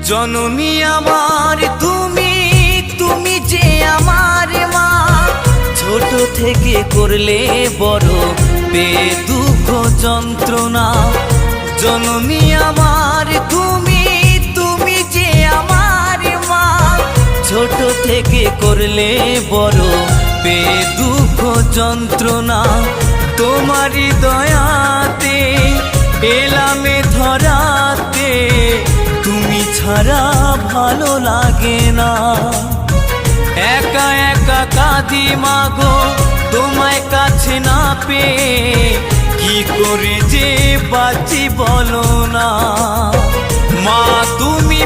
জননী আমার তুমি, তুমি যে আমার মা। ছোট থেকে করলে বড় বেদুঃখ যন্ত্রণা। জননী আমার তুমি, তুমি যে আমার মা। ছোট থেকে করলে বড় বেদুঃখ যন্ত্রণা। তোমারই দয়াতে এলামে ধরাতে, তুমি ছাড়া ভালো লাগে না। একা একা কাঁদি মাগো তোমায় কাছে না পেয়ে, কি করে যে বাঁচি বলো না। মা তুমি